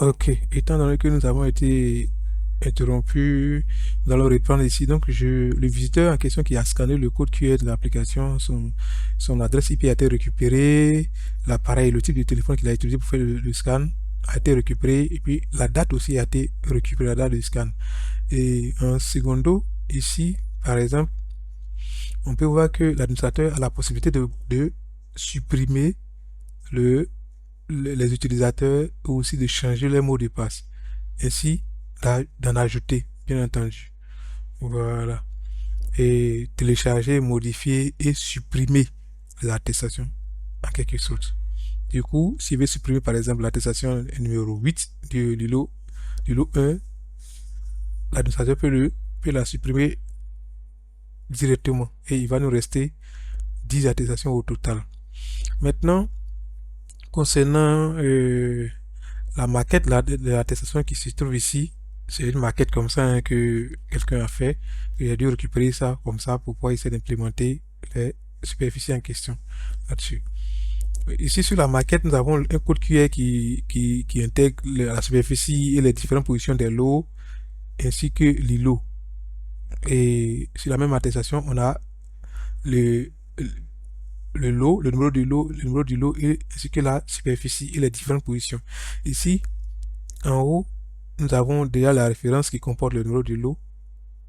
Ok, étant donné que nous avons été interrompus, nous allons reprendre ici. Donc, le visiteur en question qui a scanné le code QR de l'application, son adresse IP a été récupérée, l'appareil, le type de téléphone qu'il a utilisé pour faire le scan a été récupéré, et puis la date aussi a été récupérée, la date du scan. Et en secondo, ici, par exemple, on peut voir que l'administrateur a la possibilité de supprimer le, les utilisateurs ou aussi de changer les mots de passe. Ainsi, d'en ajouter, bien entendu. Voilà. Et télécharger, modifier et supprimer les attestations, en quelque sorte. Du coup, s'il veut supprimer par exemple l'attestation numéro 8 du lot 1, l'administrateur peut la supprimer directement et il va nous rester 10 attestations au total. Maintenant, concernant la maquette de l'attestation qui se trouve ici, c'est une maquette comme ça hein, que quelqu'un a fait. Il a dû récupérer ça comme ça pour pouvoir essayer d'implémenter les superficies en question là-dessus. Ici sur la maquette, nous avons un code QR qui intègre la superficie et les différentes positions des lots ainsi que l'îlot. Et sur la même attestation, on a le, le lot, le numéro du lot et ainsi que la superficie et les différentes positions. Ici, en haut, nous avons déjà la référence qui comporte le numéro du lot.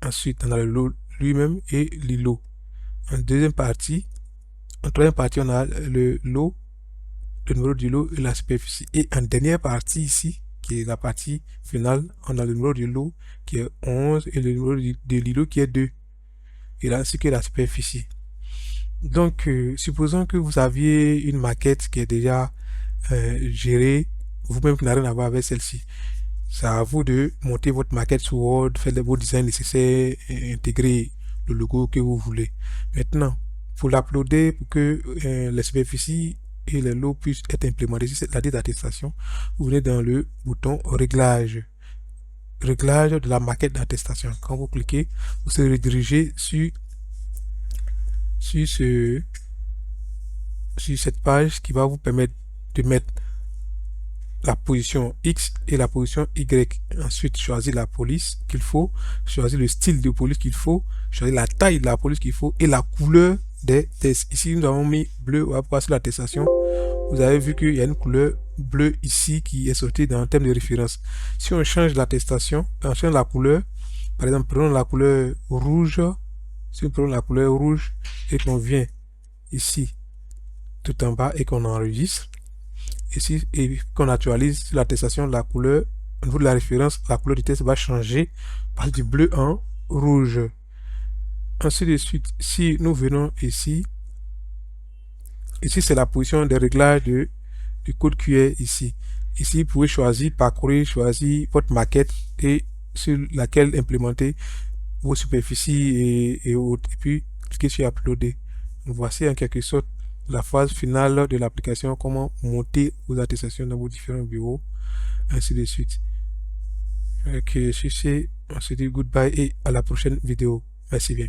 Ensuite, on a le lot lui-même et l'îlot. En deuxième partie, en troisième partie, on a le lot, le numéro du lot et la superficie. Et en dernière partie ici, qui est la partie finale, on a le numéro du lot qui est 11 et le numéro de l'îlot qui est 2. Et là, ainsi que la superficie. Donc, supposons que vous aviez une maquette qui est déjà gérée, vous-même qui n'a rien à voir avec celle-ci. C'est à vous de monter votre maquette sur Word, faire les beaux designs nécessaires et intégrer le logo que vous voulez. Maintenant, pour l'uploader, pour que les superficies et les lots puissent être implémentés sur la dite attestation, vous venez dans le bouton réglage. Réglage de la maquette d'attestation. Quand vous cliquez, vous serez redirigé sur, ce, sur cette page qui va vous permettre de mettre la position X et la position Y. Ensuite, choisir la police qu'il faut, choisir le style de police qu'il faut, choisir la taille de la police qu'il faut et la couleur des tests. Ici, nous avons mis bleu sur l'attestation. Vous avez vu qu'il y a une couleur bleue ici qui est sortie dans le thème de référence. Si on change l'attestation, on change la couleur, par exemple, prenons la couleur rouge. Si on prend la couleur rouge et qu'on vient ici, tout en bas, et qu'on enregistre, ici, et qu'on actualise l'attestation, la couleur, au niveau de la référence, la couleur du test va changer par du bleu en rouge. Ainsi de suite, si nous venons ici, c'est la position de réglage du code QR ici. Ici, vous pouvez choisir, parcourir, choisir votre maquette et sur laquelle implémenter vos superficies et autres. Et puis, cliquez sur uploader. Voici en quelque sorte la phase finale de l'application, comment monter vos attestations dans vos différents bureaux, ainsi de suite. Ok, sur ce, on se dit goodbye et à la prochaine vidéo. Merci bien.